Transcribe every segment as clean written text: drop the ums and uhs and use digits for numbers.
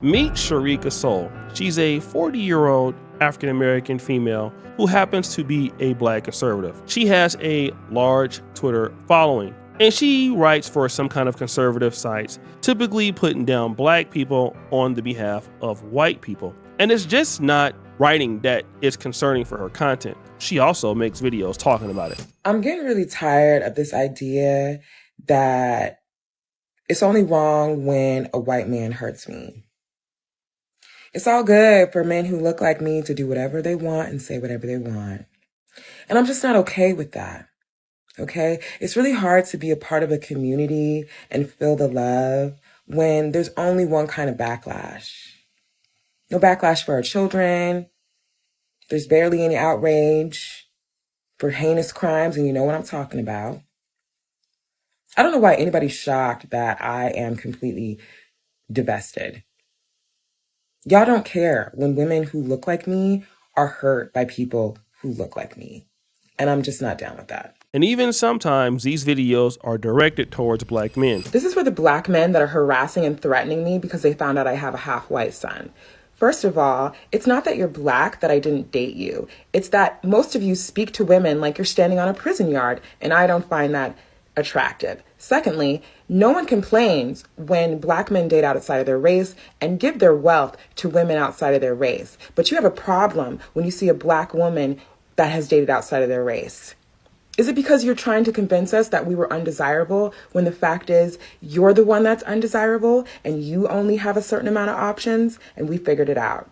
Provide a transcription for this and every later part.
Meet Sharika Soal. She's a 40-year-old African-American female who happens to be a black conservative. She has a large Twitter following, and she writes for some kind of conservative sites, typically putting down black people on the behalf of white people. And it's just not writing that is concerning for her content. She also makes videos talking about it. I'm getting really tired of this idea that it's only wrong when a white man hurts me. It's all good for men who look like me to do whatever they want and say whatever they want. And I'm just not okay with that. Okay? It's really hard to be a part of a community and feel the love when there's only one kind of backlash. No backlash for our children. There's barely any outrage for heinous crimes, and you know what I'm talking about. I don't know why anybody's shocked that I am completely divested. Y'all don't care when women who look like me are hurt by people who look like me. And I'm just not down with that. And even sometimes these videos are directed towards black men. This is for the black men that are harassing and threatening me because they found out I have a half-white son. First of all, it's not that you're black that I didn't date you. It's that most of you speak to women like you're standing on a prison yard, and I don't find that attractive. Secondly, no one complains when black men date outside of their race and give their wealth to women outside of their race. But you have a problem when you see a black woman that has dated outside of their race. Is it because you're trying to convince us that we were undesirable when the fact is you're the one that's undesirable and you only have a certain amount of options and we figured it out?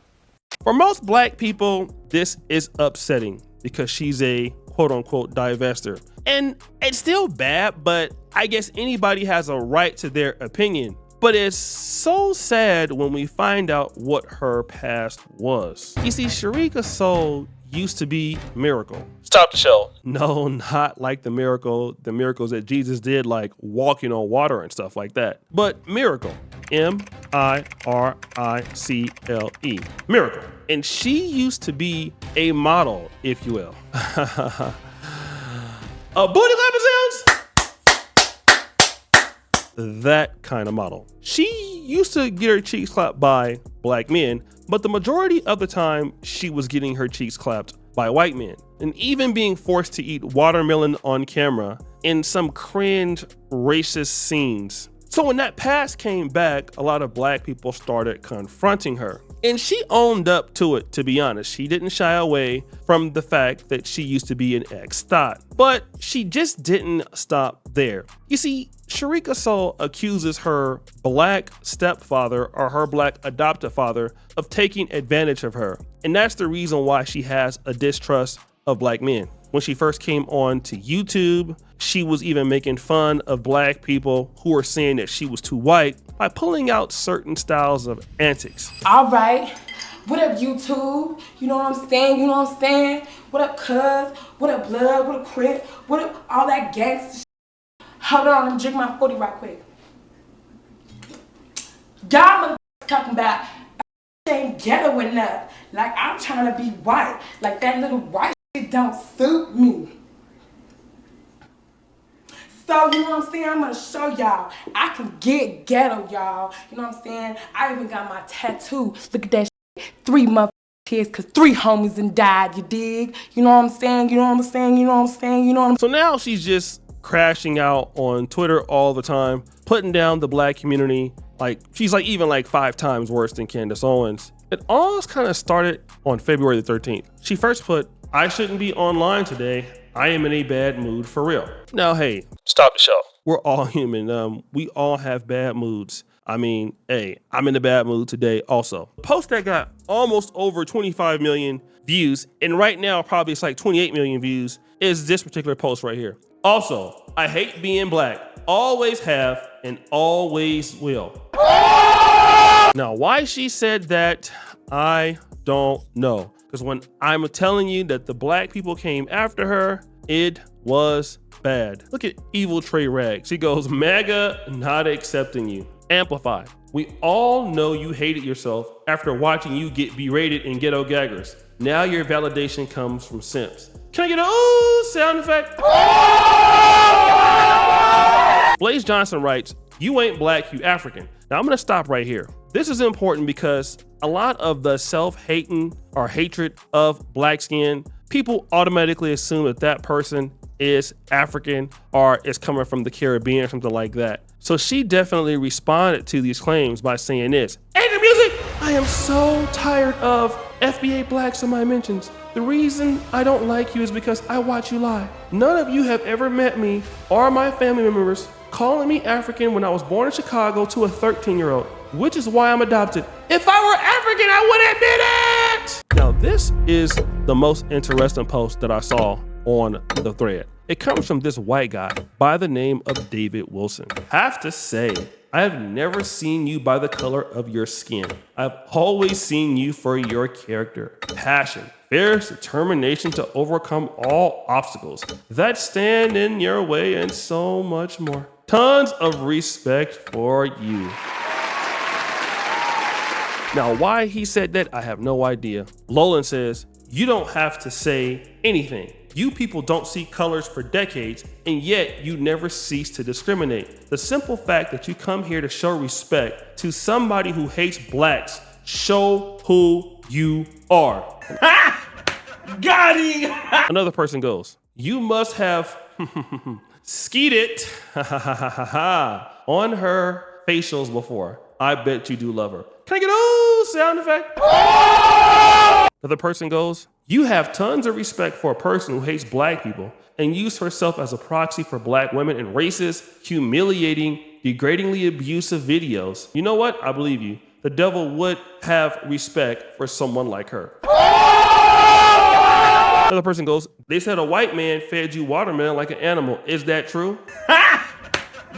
For most black people, this is upsetting because she's a quote unquote divester. And it's still bad, but I guess anybody has a right to their opinion. But it's so sad when we find out what her past was. You see, Sharika Soal used to be Miracle. Stop the show. No, not like the miracles that Jesus did, like walking on water and stuff like that. But Miracle, M-I-R-I-C-L-E, Miracle. And she used to be a model, if you will. A booty clapping sounds? That kind of model. She used to get her cheeks clapped by black men, but the majority of the time she was getting her cheeks clapped by white men, and even being forced to eat watermelon on camera in some cringe racist scenes. So when that past came back, a lot of black people started confronting her. And she owned up to it, to be honest. She didn't shy away from the fact that she used to be an ex-thot. But she just didn't stop there. You see, Sharika Soal accuses her black stepfather or her black adoptive father of taking advantage of her. And that's the reason why she has a distrust of black men. When she first came on to YouTube, she was even making fun of black people who were saying that she was too white by pulling out certain styles of antics. All right, what up YouTube? You know what I'm saying? You know what I'm saying? What up cuz? What up blood? What up crip? What up all that gangsta shit? Hold on, let me drink my 40 right quick. Y'all motherfuckers talking about ain't ghetto enough. Like I'm trying to be white. Like that little white shit don't suit me. So, you know what I'm saying? I'm gonna show y'all. I can get ghetto, y'all. You know what I'm saying? I even got my tattoo. Look at that shit. 3 motherfuckers kids, cause 3 homies done died, you dig? You know what I'm saying? You know what I'm saying? You know what I'm saying? You know what I'm saying? So now she's just crashing out on Twitter all the time, putting down the black community. Like, she's like even like 5 times worse than Candace Owens. It all kind of started on February the 13th. She first put, "I shouldn't be online today. I am in a bad mood for real." Now, hey, stop the show. We're all human. We all have bad moods. I mean, hey, I'm in a bad mood today also. The post that got almost over 25 million views, and right now probably it's like 28 million views, is this particular post right here. Also, I hate being black. Always have and always will. Now, why she said that, I don't know. Because when I'm telling you that the black people came after her, it was bad. Look at Evil Trey Rags. He goes, "MAGA not accepting you." Amplified. "We all know you hated yourself after watching you get berated in Ghetto Gaggers. Now your validation comes from simps." Can I get a ooh sound effect? Blaze Johnson writes, "You ain't black, you African." Now I'm gonna stop right here. This is important because a lot of the self-hating or hatred of black skin, people automatically assume that that person is African or is coming from the Caribbean or something like that. So she definitely responded to these claims by saying this: "Hey, the music! I am so tired of FBA blacks in my mentions. The reason I don't like you is because I watch you lie. None of you have ever met me or my family members calling me African when I was born in Chicago to a 13-year-old, which is why I'm adopted. If I were African, I would admit it." Now, this is the most interesting post that I saw on the thread. It comes from this white guy by the name of David Wilson. "Have to say, I have never seen you by the color of your skin. I've always seen you for your character, passion, fierce determination to overcome all obstacles that stand in your way, and so much more. Tons of respect for you." Now, why he said that, I have no idea. Lolan says, "You don't have to say anything. You people don't see colors for decades, and yet you never cease to discriminate. The simple fact that you come here to show respect to somebody who hates blacks show who you are." Got him! Another person goes, "You must have skeeted on her facials before. I bet you do love her. Can I get a sound effect?" Another person goes, "You have tons of respect for a person who hates black people and used herself as a proxy for black women in racist, humiliating, degradingly abusive videos. You know what? I believe you. The devil would have respect for someone like her." Another person goes, "They said a white man fed you watermelon like an animal. Is that true?"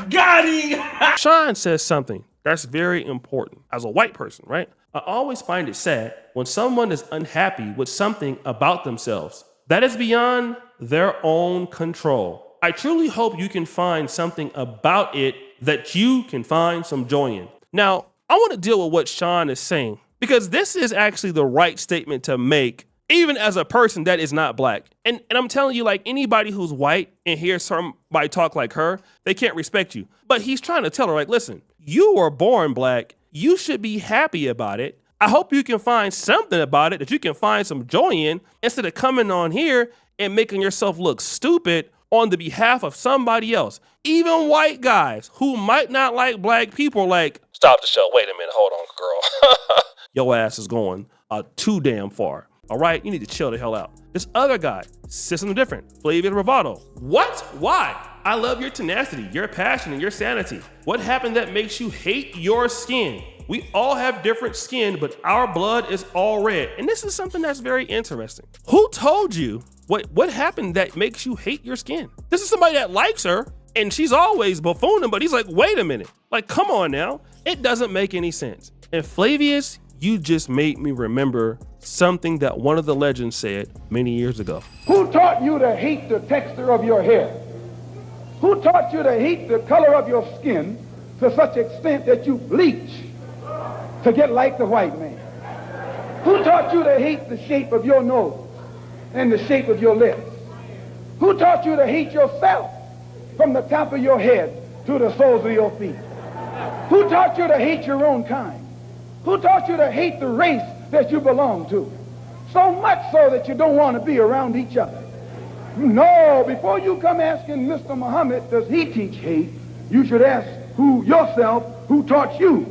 Got him! Sean says something that's very important as a white person, right? "I always find it sad when someone is unhappy with something about themselves that is beyond their own control. I truly hope you can find something about it that you can find some joy in." Now, I want to deal with what Sean is saying, because this is actually the right statement to make, even as a person that is not black. And I'm telling you, like, anybody who's white and hears somebody talk like her, they can't respect you. But he's trying to tell her, like, listen, you were born black. You should be happy about it. I hope you can find something about it that you can find some joy in, instead of coming on here and making yourself look stupid on the behalf of somebody else. Even white guys who might not like black people, like, stop the show. Wait a minute. Hold on, girl. Your ass is going too damn far. All right, you need to chill the hell out. This other guy says something different. Flavius Bravado. "What? Why? I love your tenacity, your passion, and your sanity. What happened that makes you hate your skin? We all have different skin, but our blood is all red." And this is something that's very interesting. Who told you what happened that makes you hate your skin? This is somebody that likes her, and she's always buffooning, but he's like, wait a minute. Like, come on now. It doesn't make any sense. And Flavius, you just made me remember something that one of the legends said many years ago. "Who taught you to hate the texture of your hair? Who taught you to hate the color of your skin to such extent that you bleach to get like the white man? Who taught you to hate the shape of your nose and the shape of your lips? Who taught you to hate yourself from the top of your head to the soles of your feet? Who taught you to hate your own kind? Who taught you to hate the race that you belong to? So much so that you don't want to be around each other. No, before you come asking Mr. Muhammad, does he teach hate, you should ask yourself, who taught you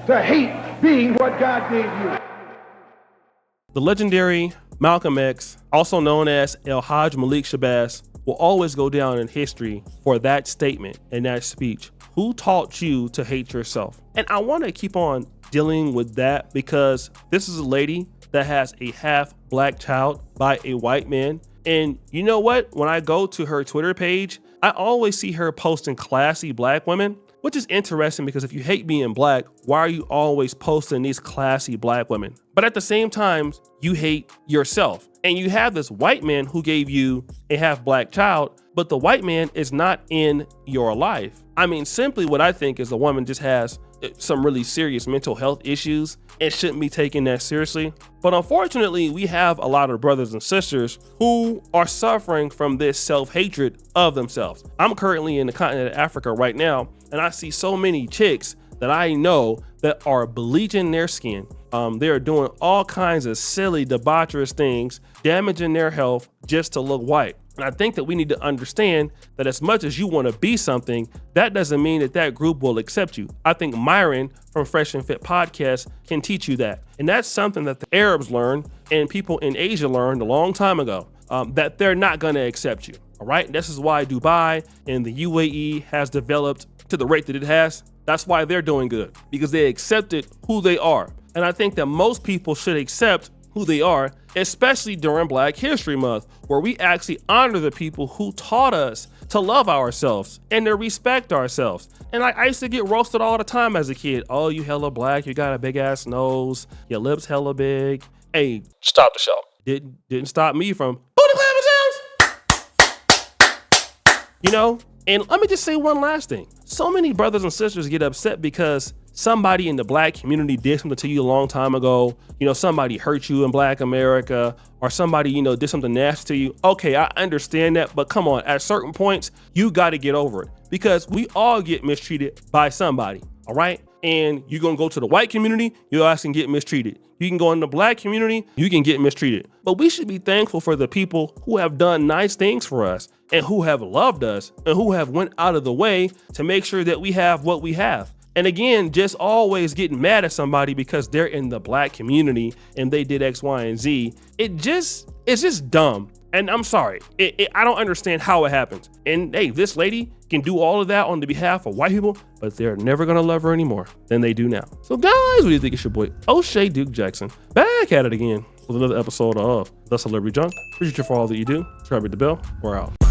to hate being what God gave you?" The legendary Malcolm X, also known as El Hajj Malik Shabazz, will always go down in history for that statement and that speech. Who taught you to hate yourself? And I want to keep on dealing with that, because this is a lady that has a half black child by a white man. And you know what? When I go to her Twitter page, I always see her posting classy black women, which is interesting, because if you hate being black, why are you always posting these classy black women? But at the same time, you hate yourself. And you have this white man who gave you a half black child, but the white man is not in your life. I mean, simply what I think is the woman just has some really serious mental health issues and shouldn't be taken that seriously. But unfortunately, we have a lot of brothers and sisters who are suffering from this self-hatred of themselves. I'm currently in the continent of Africa right now, and I see so many chicks that I know that are bleaching their skin. They are doing all kinds of silly, debaucherous things, damaging their health just to look white. And I think that we need to understand that as much as you want to be something, that doesn't mean that that group will accept you. I think Myron from Fresh and Fit Podcast can teach you that. And that's something that the Arabs learned and people in Asia learned a long time ago, that they're not going to accept you. All right. This is why Dubai and the UAE has developed to the rate that it has. That's why they're doing good, because they accepted who they are. And I think that most people should accept who they are, especially during Black History Month, where we actually honor the people who taught us to love ourselves and to respect ourselves. And I used to get roasted all the time as a kid. Oh, you hella black, you got a big ass nose, your lips hella big. Hey, stop the show. Didn't stop me from booty clapping sounds. You know, and let me just say one last thing. So many brothers and sisters get upset because somebody in the Black community did something to you a long time ago. You know, somebody hurt you in Black America, or somebody, you know, did something nasty to you. Okay, I understand that, but come on, at certain points, you got to get over it, because we all get mistreated by somebody, all right? And you're going to go to the white community, you'll actually get mistreated. You can go in the Black community, you can get mistreated. But we should be thankful for the people who have done nice things for us and who have loved us and who have went out of the way to make sure that we have what we have. And again, just always getting mad at somebody because they're in the Black community and they did X, Y, and Z. It's just dumb. And I'm sorry, I don't understand how it happens. And hey, this lady can do all of that on the behalf of white people, but they're never gonna love her anymore than they do now. So guys, what do you think? It's your boy O'Shea Duke Jackson back at it again with another episode of The Celebrity Junk. Appreciate you for all that you do. Subscribe, hit the bell. We're out.